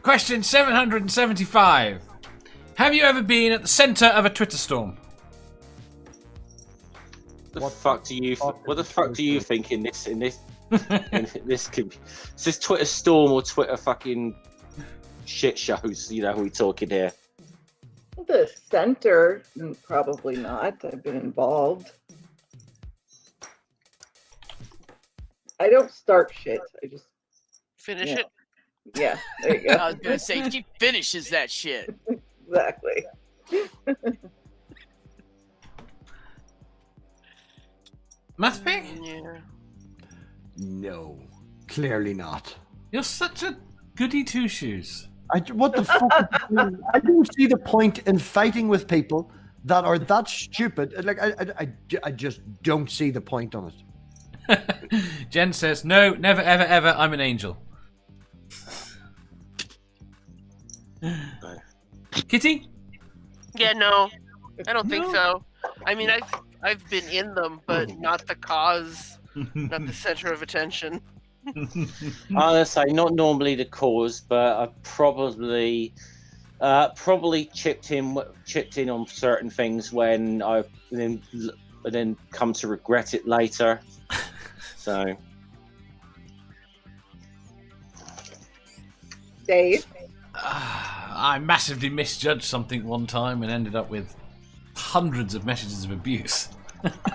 Question 775. Have you ever been at the centre of a Twitter storm? What the fuck do you think in this in this could be? Is this Twitter storm or Twitter fucking shit shows? You know who we talking here? The center, probably not. I've been involved. I don't start shit. I just Finish it. Yeah, there you go. I was gonna say she finishes that shit. Exactly. Mathpick? Yeah. No, clearly not. You're such a goody two shoes. What the fuck? I don't see the point in fighting with people that are that stupid. Like I just don't see the point on it. Jen says, no, never, ever, ever, I'm an angel. Kitty? Yeah, no, I don't think so. I mean, I've been in them, but not the cause, not the center of attention. I'll say not normally the cause, but I probably chipped in on certain things when I then come to regret it later. So, Dave? I massively misjudged something one time and ended up with hundreds of messages of abuse.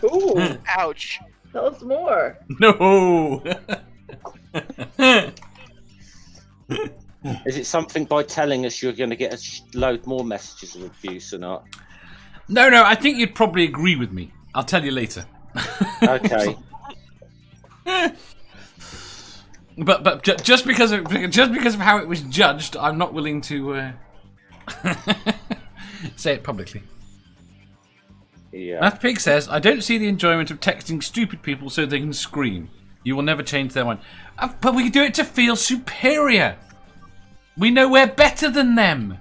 Ooh, Ouch. tell us more. No! is it something by telling us you're going to get a load more messages of abuse or not? No, I think you'd probably agree with me. I'll tell you later. Okay. But just because of how it was judged, I'm not willing to say it publicly. Yeah. Math Pig says, I don't see the enjoyment of texting stupid people so they can scream. You will never change their mind. But we do it to feel superior. We know we're better than them.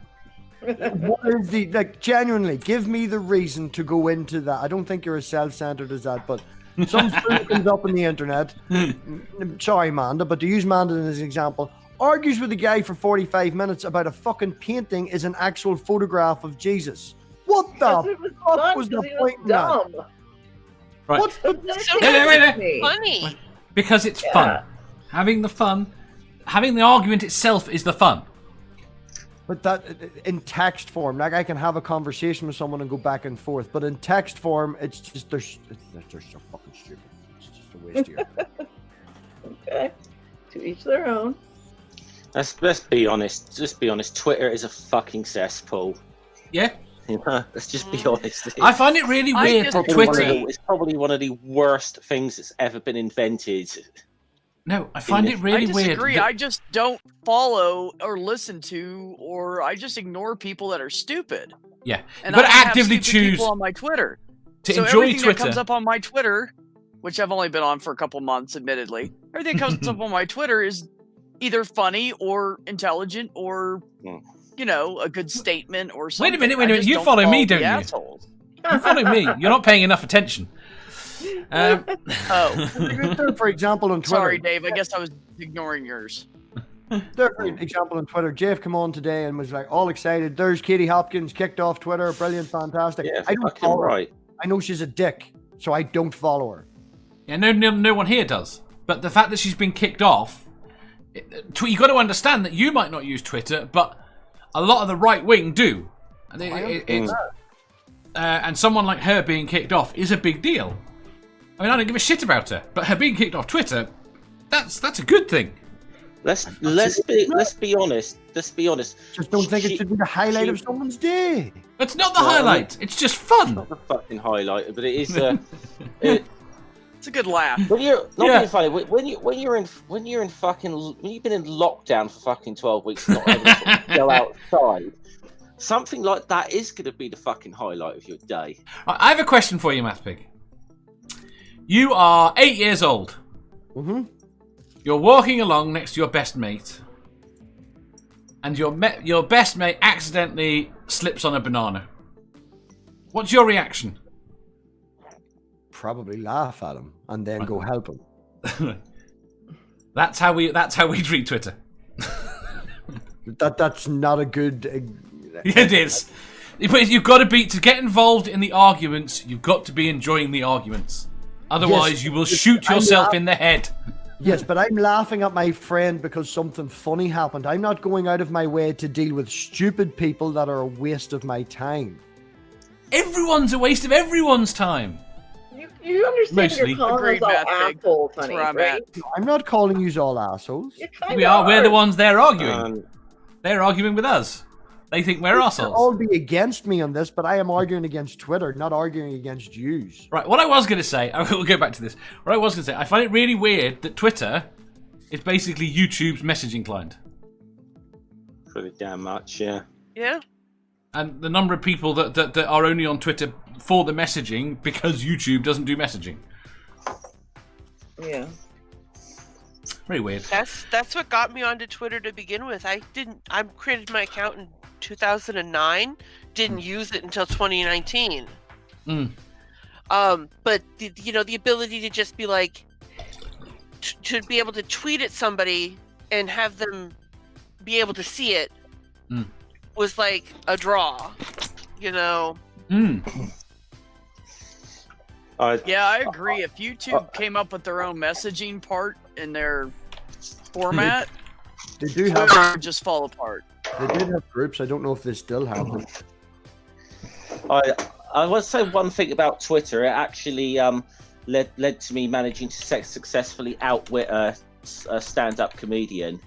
What is the, like, genuinely, give me the reason to go into that. I don't think you're as self-centered as that, but some fool comes up on the internet, sorry Manda, but to use Manda as an example, argues with a guy for 45 minutes about a fucking painting is an actual photograph of Jesus. What the fuck was the point in that? Right. What's the So funny. Because it's fun. Having the argument itself is the fun. But that, in text form, like I can have a conversation with someone and go back and forth, but in text form, it's just, they're so fucking stupid. It's just a waste of your time. Okay. To each their own. Let's be honest. Just be honest. Twitter is a fucking cesspool. Yeah. You know, let's just be honest. I find it really weird for Twitter. It's probably one of the worst things that's ever been invented. No, I find it really weird. I disagree. I just don't follow or listen to, or I just ignore people that are stupid. Yeah, and but I actively have choose people on my Twitter to so enjoy everything Twitter. that comes up on my Twitter, which I've only been on for a couple months, admittedly, everything that comes up on my Twitter is either funny or intelligent or you know, a good statement or something. Wait a minute. You follow me, don't you? Assholes. You follow me. You're not paying enough attention. For example, on Twitter. Sorry, Dave. I guess I was ignoring yours. For example, on Twitter, Jeff came on today and was like all excited. There's Katie Hopkins kicked off Twitter. Brilliant, fantastic. Yeah, I don't follow her. I know she's a dick, so I don't follow her. Yeah, no one here does. But the fact that she's been kicked off, you got to understand that you might not use Twitter, but a lot of the right wing do. And someone like her being kicked off is a big deal. I mean, I don't give a shit about her, but her being kicked off Twitter, that's a good thing. Let's be honest. Just don't think it should be the highlight of someone's day. It's not the highlight. It's just fun. It's not the fucking highlight, but it is. It's a good laugh. When you're not being funny, when you've been in lockdown for fucking 12 weeks, and not able to go outside. Something like that is going to be the fucking highlight of your day. I have a question for you, Mathpig. You are 8 years old. Mm-hmm. You're walking along next to your best mate, and your best mate accidentally slips on a banana. What's your reaction? Probably laugh at him and then go help him. That's how we treat Twitter. That's not a good. It is. But you've got to get involved in the arguments. You've got to be enjoying the arguments. Otherwise, Yes, you will shoot yourself in the head. Yes, but I'm laughing at my friend because something funny happened. I'm not going out of my way to deal with stupid people that are a waste of my time. Everyone's a waste of everyone's time. You understand Mostly. you're calling Agreed, us all Matt, Big. assholes, That's honey, where I'm right? at. No, I'm not calling you all assholes. You kinda We are. We're the ones they're arguing. Um, They're arguing with us. They think we're They'll assholes. all be against me on this, but I am arguing against Twitter, not arguing against yous. Right, what I was going to say, I will go back to this. What I was going to say, I find it really weird that Twitter is basically YouTube's messaging client. pretty damn much, yeah. Yeah. And the number of people that are only on Twitter for the messaging because YouTube doesn't do messaging. Yeah. Very weird. That's what got me onto Twitter to begin with. I created my account in 2009, didn't use it until 2019. But the ability to just be like, to be able to tweet at somebody and have them be able to see it was like a draw, Yeah, I agree. If YouTube came up with their own messaging part in their format, They do have. Twitter would just fall apart. They did have groups. I don't know if they still have them. I want to say one thing about Twitter. It actually led to me managing to successfully outwit a stand-up comedian.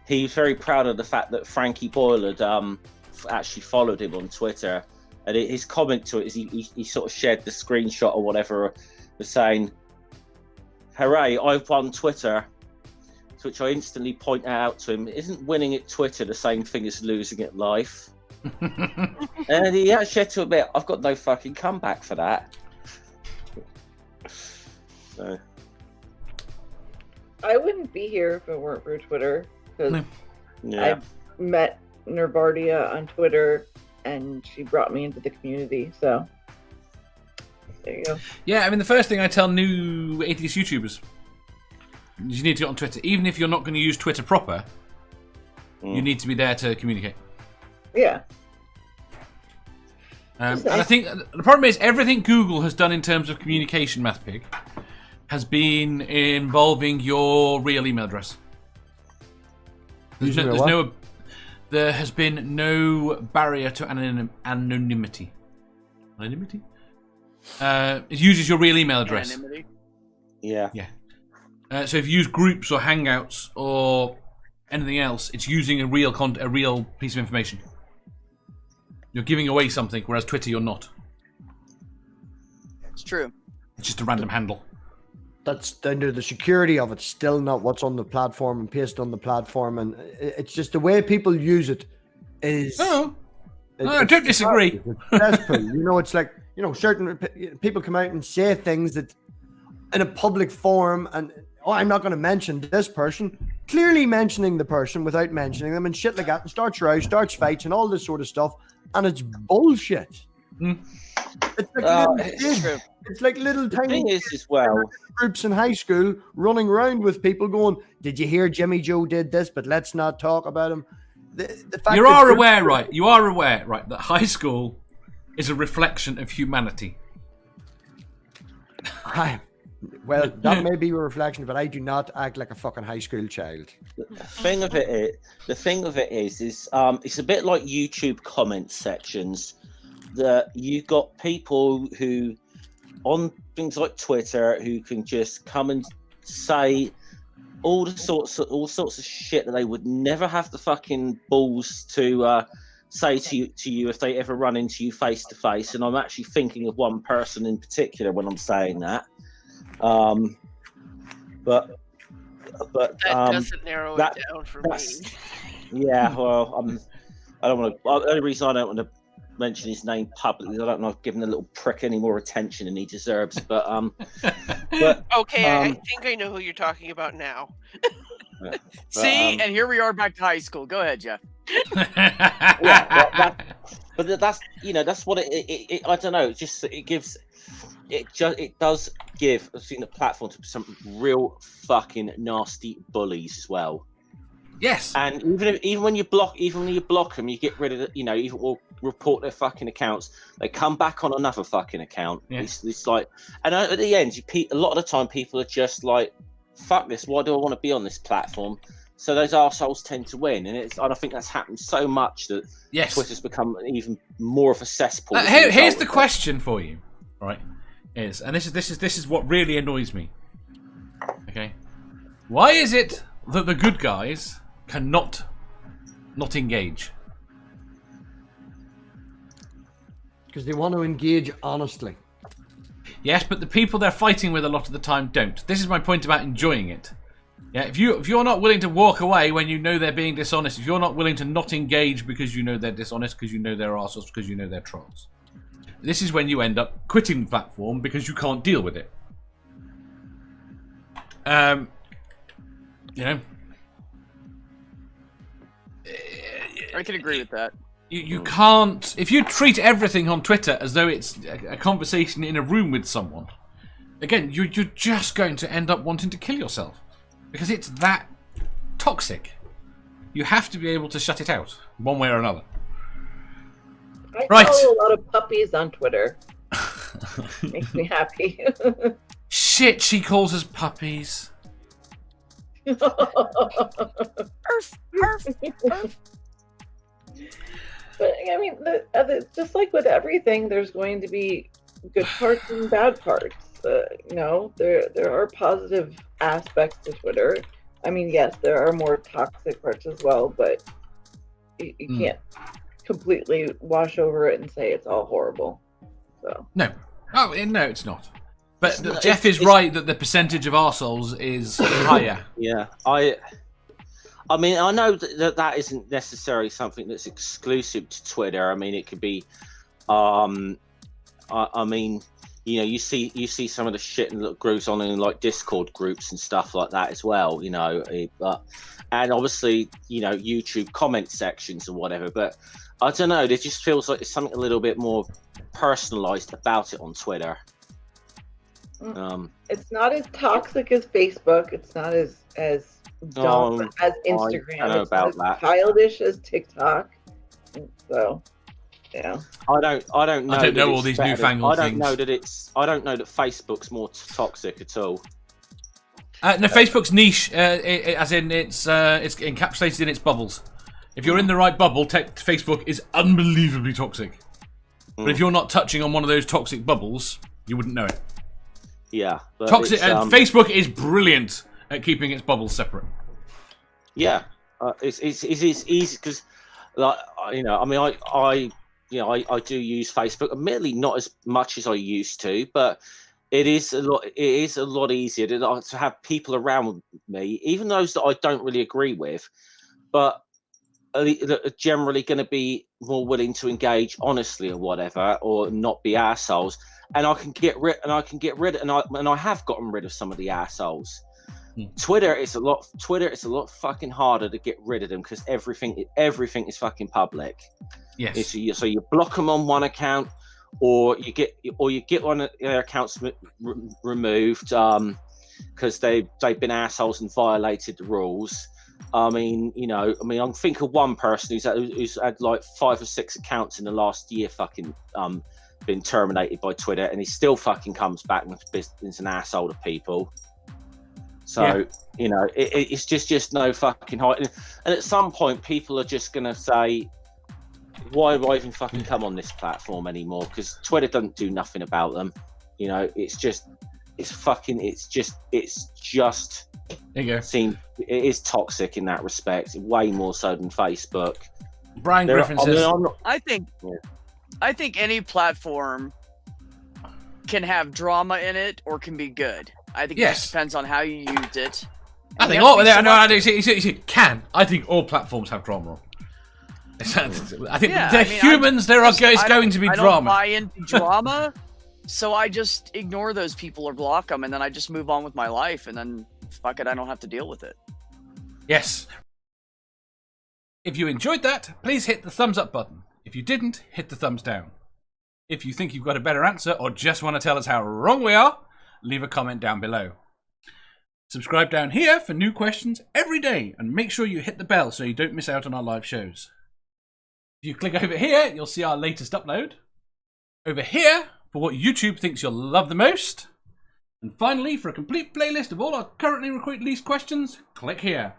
He was very proud of the fact that Frankie Boyle had actually followed him on Twitter, and his comment to it is he sort of shared the screenshot or whatever, was saying, "Hooray! I've won Twitter." To which I instantly point out to him, "Isn't winning at Twitter the same thing as losing at life?" And he actually had to admit, "I've got no fucking comeback for that." So. I wouldn't be here if it weren't for Twitter, because Yeah. I met Nerbardia on Twitter, and she brought me into the community, so there you go. Yeah, I mean, the first thing I tell new atheist YouTubers, you need to get on Twitter. Even if you're not going to use Twitter proper, you need to be there to communicate. Yeah. And I think the problem is everything Google has done in terms of communication, MathPig, has been involving your real email address. There has been no barrier to anonymity. Anonymity? It uses your real email address. Anonymity. Yeah. So if you use groups or Hangouts or anything else, it's using a real piece of information. You're giving away something, whereas Twitter you're not. It's true. It's just a random handle. That's down to the security of it, still not what's on the platform and pasted on the platform, and it's just the way people use it is. No, I don't disagree. It's cesspool. It's like certain people come out and say things that in a public forum, and I'm not going to mention this person, clearly mentioning the person without mentioning them and shit like that, and starts rows, starts fights, and all this sort of stuff, and it's bullshit. It's like little kids. It's like little tiny thing is as well, groups in high school running around with people going, "Did you hear Jimmy Joe did this? But let's not talk about him." The fact You that are aware, right, that high school is a reflection of humanity. Well, that may be a reflection, but I do not act like a fucking high school child. the thing of it is it's a bit like YouTube comment sections. That you got people who, on things like Twitter, who can just come and say all sorts of shit that they would never have the fucking balls to say to you if they ever run into you face to face. And I'm actually thinking of one person in particular when I'm saying that. But That doesn't narrow it down for me. Yeah, well, I don't want to. The only reason I don't want to mention his name publicly, I don't know, I've given the little prick any more attention than he deserves. But Okay, I think I know who you're talking about now. See, and here we are back to high school. Go ahead, Jeff. yeah, but that's that's what it I don't know. It does give the platform to some real fucking nasty bullies as well. Yes. And even when you block them, you get rid of it. You know, or report their fucking accounts. They come back on another fucking account. Yeah. It's like, and at the end, a lot of the time, people are just like, "Fuck this! Why do I want to be on this platform?" So those arseholes tend to win, and I think that's happened so much that Twitter's become even more of a cesspool. Here's the question for you, right? And this is what really annoys me. Okay, why is it that the good guys cannot not engage? Because they want to engage honestly. Yes, but the people they're fighting with a lot of the time don't. This is my point about enjoying it. Yeah, if you're not willing to walk away when you know they're being dishonest, if you're not willing to not engage because you know they're dishonest, because you know they're arseholes, because you know they're trolls, this is when you end up quitting the platform because you can't deal with it. You know, I can agree with that. you can't. If you treat everything on Twitter as though it's a conversation in a room with someone, again, you're just going to end up wanting to kill yourself because it's that toxic. You have to be able to shut it out one way or another. I follow a lot of puppies on Twitter. Makes me happy. Shit, she calls us puppies. Arf, arf, arf. But I mean, just like with everything, there's going to be good parts and bad parts. You know, there are positive aspects to Twitter. I mean, yes, there are more toxic parts as well, but you can't completely wash over it and say it's all horrible. So no, no, it's not. But Jeff is right that the percentage of arseholes is higher. Yeah, I mean, I know that isn't necessarily something that's exclusive to Twitter. I mean, it could be, I mean, you know, you see some of the shit that goes on in like Discord groups and stuff like that as well. You know, and obviously, you know, YouTube comment sections or whatever. But I don't know. It just feels like there's something a little bit more personalized about it on Twitter. It's not as toxic as Facebook. It's not as dumb as Instagram. I know it's about not as that. childish as TikTok. So, yeah. I don't know. I don't know all these newfangled things. I don't know that Facebook's more toxic at all. No, Facebook's niche, as in it's encapsulated in its bubbles. If you're in the right bubble, Facebook is unbelievably toxic. But if you're not touching on one of those toxic bubbles, you wouldn't know it. Yeah, but toxic. And Facebook is brilliant at keeping its bubbles separate. Yeah, it's easy because, like, you know, I mean, I do use Facebook. Admittedly, not as much as I used to, but it is a lot easier to have people around me, even those that I don't really agree with, but are generally going to be more willing to engage honestly or whatever, or not be assholes. And I can get rid, and I have gotten rid of some of the assholes. Twitter is a lot fucking harder to get rid of them because everything is fucking public. Yes. So you block them on one account, or you get one of their accounts removed because they've been assholes and violated the rules. I mean, I think of one person who's had like 5 or 6 accounts in the last year fucking been terminated by Twitter, and he still fucking comes back and is an asshole to people. So, you know, it's just no fucking height. And at some point, people are just going to say, why do I even fucking come on this platform anymore? Because Twitter doesn't do nothing about them. You know, it is toxic in that respect, way more so than Facebook. Brian Griffin says, I think any platform can have drama in it or can be good. I think it just depends on how you use it. I think all platforms have drama. I think they're humans. It's going to be drama. I don't buy into drama, so I just ignore those people or block them, and then I just move on with my life, and then fuck it, I don't have to deal with it. Yes. If you enjoyed that, please hit the thumbs up button. If you didn't, hit the thumbs down. If you think you've got a better answer or just want to tell us how wrong we are, leave a comment down below. Subscribe down here for new questions every day, and make sure you hit the bell so you don't miss out on our live shows. If you click over here, you'll see our latest upload. Over here, for what YouTube thinks you'll love the most. And finally, for a complete playlist of all our currently released questions, click here.